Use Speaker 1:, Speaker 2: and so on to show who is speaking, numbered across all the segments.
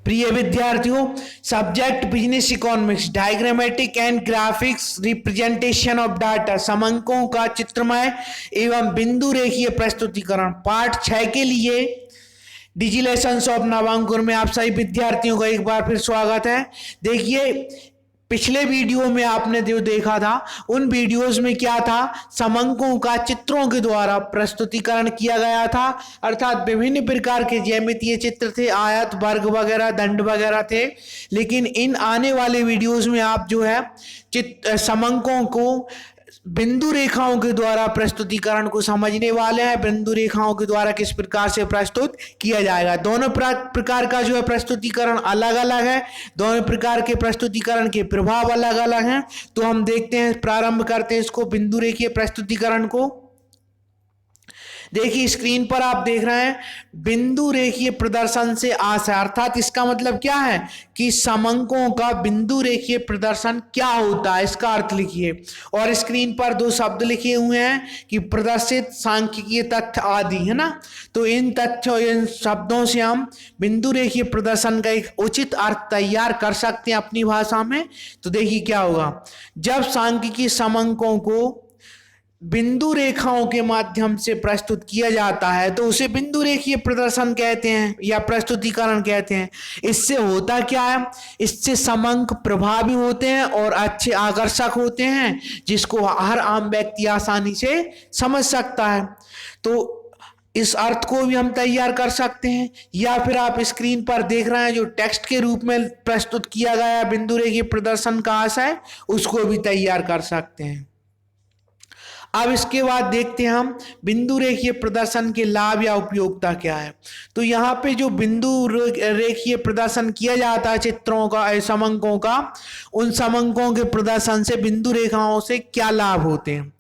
Speaker 1: प्रिय विद्यार्थियों, subject business economics, diagrammatic and graphics representation of data, समंकों का चित्रमय एवं बिंदु रेखीय प्रस्तुतिकरण, पार्ट 6 के लिए डिजिलेशंस ऑफ नवांकुर में आप सभी विद्यार्थियों का एक बार फिर स्वागत है। देखिए, पिछले वीडियो में आपने जो देखा था, उन वीडियोस में क्या था, समंकों का चित्रों के द्वारा प्रस्तुतिकरण किया गया था। अर्थात विभिन्न प्रकार के ज्यामितीय चित्र थे, आयत, वर्ग वगैरह, दंड वगैरह थे। लेकिन इन आने वाले वीडियोस में आप जो है समंकों को बिंदु रेखाओं के द्वारा प्रस्तुतिकरण को समझने वाले हैं। बिंदु रेखाओं के द्वारा किस प्रकार से प्रस्तुत किया जाएगा। दोनों प्रकार का जो है प्रस्तुतिकरण अलग अलग है, दोनों प्रकार के प्रस्तुतिकरण के प्रभाव अलग अलग हैं। तो हम देखते हैं, प्रारंभ करते हैं इसको, बिंदु रेखीय प्रस्तुतिकरण को। देखिए, स्क्रीन पर आप देख रहे हैं बिंदु रेखीय प्रदर्शन से आशय, अर्थात इसका मतलब क्या है कि समंकों का बिंदु रेखीय प्रदर्शन क्या होता है, इसका अर्थ लिखिए। और स्क्रीन पर दो शब्द लिखे हुए हैं कि प्रदर्शित सांख्यिकीय तथ्य आदि, है ना। तो इन तथ्यों, इन शब्दों से हम बिंदु रेखीय प्रदर्शन का एक उचित अर्थ तैयार कर सकते हैं अपनी भाषा में। तो देखिए क्या होगा, जब सांख्यिकीय समंकों को बिंदु रेखाओं के माध्यम से प्रस्तुत किया जाता है तो उसे बिंदु रेखीय प्रदर्शन कहते हैं या प्रस्तुतिकरण कहते हैं। इससे होता क्या है, इससे समंक प्रभावी होते हैं और अच्छे आकर्षक होते हैं, जिसको हर आम व्यक्ति आसानी से समझ सकता है। तो इस अर्थ को भी हम तैयार कर सकते हैं, या फिर आप स्क्रीन पर देख रहे हैं जो टेक्स्ट के रूप में प्रस्तुत किया गया बिंदु रेखीय प्रदर्शन का आशय, उसको भी तैयार कर सकते हैं। अब इसके बाद देखते हैं हम बिंदु रेखीय प्रदर्शन के लाभ या उपयोगिता क्या है। तो यहाँ पे जो बिंदु रेखीय प्रदर्शन किया जाता है चित्रों का, समंकों का, उन समंकों के प्रदर्शन से बिंदु रेखाओं से क्या लाभ होते हैं।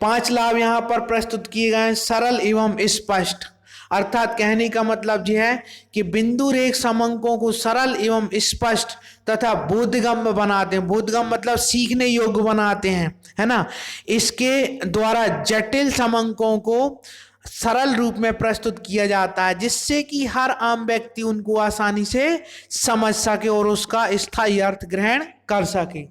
Speaker 1: 5 लाभ यहाँ पर प्रस्तुत किए गए हैं। सरल एवं स्पष्ट, अर्थात कहने का मतलब यह है कि बिंदु रेख समंकों को सरल एवं स्पष्ट तथा बोधगम्य बनाते हैं। बोधगम्य मतलब सीखने योग्य बनाते हैं, है ना। इसके द्वारा जटिल समंकों को सरल रूप में प्रस्तुत किया जाता है, जिससे कि हर आम व्यक्ति उनको आसानी से समझ सके और उसका स्थायी अर्थ ग्रहण कर सके।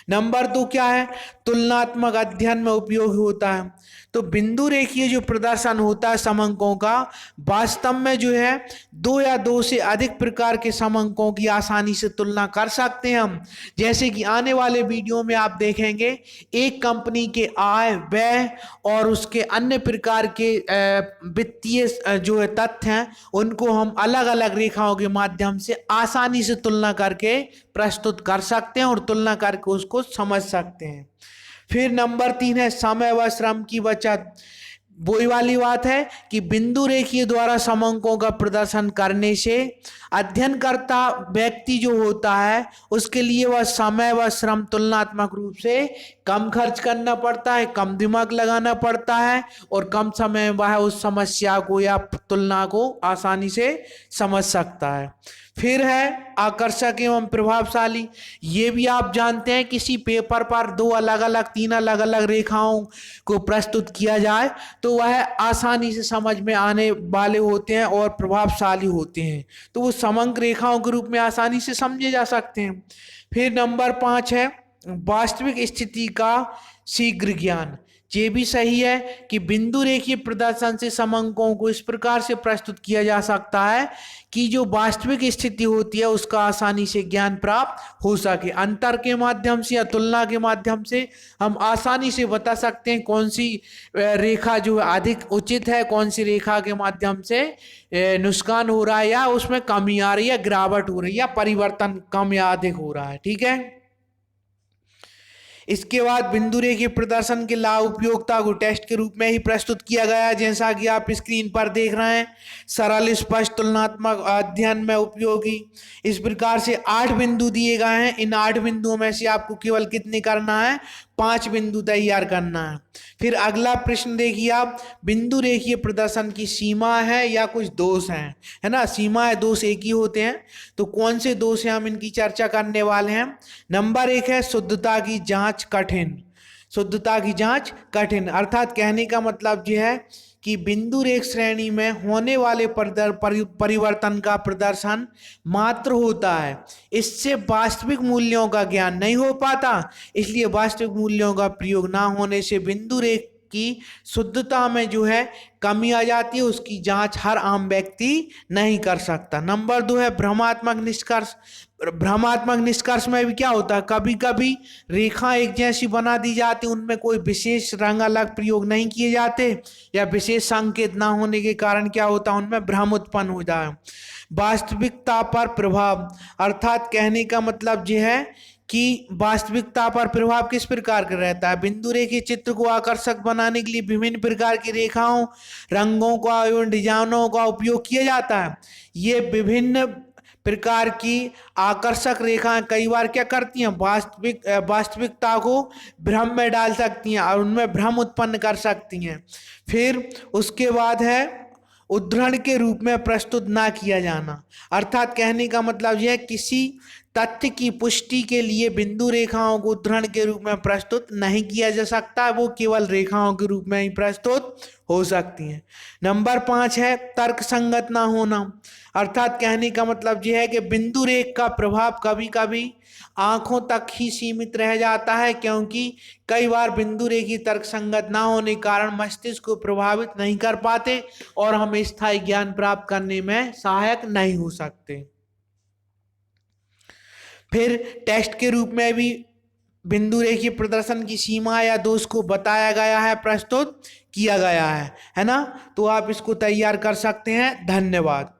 Speaker 1: नंबर 2 क्या है, तुलनात्मक अध्ययन में उपयोगी होता है। तो बिंदु रेखीय जो प्रदर्शन होता है समंकों का, वास्तव में जो है 2 या 2 से अधिक प्रकार के समंकों की आसानी से तुलना कर सकते हैं हम। जैसे कि आने वाले वीडियो में आप देखेंगे, एक कंपनी के आय, व्यय और उसके अन्य प्रकार के वित्तीय जो है तथ्य हैं, उनको हम अलग अलग रेखाओं के माध्यम से आसानी से तुलना करके प्रस्तुत कर सकते हैं और तुलना करके उसको समझ सकते हैं। फिर नंबर 3 है समय व श्रम की बचत। वही वाली बात है कि बिंदु रेखीय द्वारा समंकों का प्रदर्शन करने से अध्ययनकर्ता व्यक्ति जो होता है, उसके लिए वह समय व श्रम तुलनात्मक रूप से कम खर्च करना पड़ता है, कम दिमाग लगाना पड़ता है और कम समय में वह उस समस्या को या तुलना को आसानी से समझ सकता है। फिर है आकर्षक एवं प्रभावशाली। ये भी आप जानते हैं, किसी पेपर पर 2 अलग अलग, 3 अलग अलग रेखाओं को प्रस्तुत किया जाए तो वह आसानी से समझ में आने वाले होते हैं और प्रभावशाली होते हैं। तो वो समंक रेखाओं के रूप में आसानी से समझे जा सकते हैं। फिर नंबर 5 है वास्तविक स्थिति का शीघ्र ज्ञान। ये भी सही है कि बिंदु रेखीय प्रदर्शन से समंकों को इस प्रकार से प्रस्तुत किया जा सकता है कि जो वास्तविक स्थिति होती है उसका आसानी से ज्ञान प्राप्त हो सके। अंतर के माध्यम से या तुलना के माध्यम से हम आसानी से बता सकते हैं कौन सी रेखा जो अधिक उचित है, कौन सी रेखा के माध्यम से नुकसान हो रहा है या उसमें कमी आ रही है, गिरावट हो रही है या परिवर्तन कम या अधिक हो रहा है। ठीक है। इसके बाद बिंदु रेखीय प्रदर्शन के लाभ उपयोगिता को टेस्ट के रूप में ही प्रस्तुत किया गया है, जैसा कि आप स्क्रीन पर देख रहे हैं। सरल, स्पष्ट, तुलनात्मक, अध्ययन में उपयोगी। इस प्रकार से 8 बिंदु दिए गए हैं। इन 8 बिंदुओं में से आपको केवल कितने करना है, 5 बिंदु तैयार करना है। फिर अगला प्रश्न देखिए आप, बिंदु रेखीय प्रदर्शन की सीमा है या कुछ दोष हैं, है ना। सीमा है, दोष एक ही होते हैं। तो कौन से दोष हैं, हम इनकी चर्चा करने वाले हैं। नंबर 1 है शुद्धता की जांच कठिन। शुद्धता की जांच कठिन, अर्थात कहने का मतलब यह है कि बिंदु रेख श्रेणी में होने वाले परिवर्तन का प्रदर्शन मात्र होता है, इससे वास्तविक मूल्यों का ज्ञान नहीं हो पाता। इसलिए वास्तविक मूल्यों का प्रयोग ना होने से बिंदु रेख की शुद्धता में जो है कमी आ जाती है, उसकी जांच हर आम व्यक्ति नहीं कर सकता। नंबर 2 है भ्रमात्मक निष्कर्ष। भ्रमात्मक निष्कर्ष में भी क्या होता है, कभी कभी रेखा एक जैसी बना दी जाती, उनमें कोई विशेष रंग अलग प्रयोग नहीं किए जाते या विशेष संकेत ना होने के कारण क्या होता है, उनमें भ्रम उत्पन्न हो जाए। वास्तविकता पर प्रभाव, अर्थात कहने का मतलब यह है कि वास्तविकता पर प्रभाव किस प्रकार का रहता है। बिंदु रेखीय चित्र को आकर्षक बनाने के लिए विभिन्न प्रकार की रेखाओं, रंगों का एवं डिजाइनों का उपयोग किया जाता है। ये विभिन्न प्रकार की आकर्षक रेखाएं कई बार क्या करती हैं, वास्तविकता को भ्रम में डाल सकती हैं और उनमें भ्रम उत्पन्न कर सकती हैं। फिर उसके बाद है उद्धरण के रूप में प्रस्तुत ना किया जाना, अर्थात कहने का मतलब यह किसी तथ्य की पुष्टि के लिए बिंदु रेखाओं को उद्धरण के रूप में प्रस्तुत नहीं किया जा सकता, वो केवल रेखाओं के रूप में ही प्रस्तुत हो सकती हैं। नंबर 5 है तर्कसंगत ना होना, अर्थात कहने का मतलब यह है कि बिंदु रेख का प्रभाव कभी कभी आंखों तक ही सीमित रह जाता है, क्योंकि कई बार बिंदु रेखी तर्कसंगत ना होने के कारण मस्तिष्क को प्रभावित नहीं कर पाते और हम स्थायी ज्ञान प्राप्त करने में सहायक नहीं हो सकते। फिर टेस्ट के रूप में भी बिंदु रेखीय प्रदर्शन की सीमा या दोष को बताया गया है, प्रस्तुत किया गया है ना। तो आप इसको तैयार कर सकते हैं। धन्यवाद।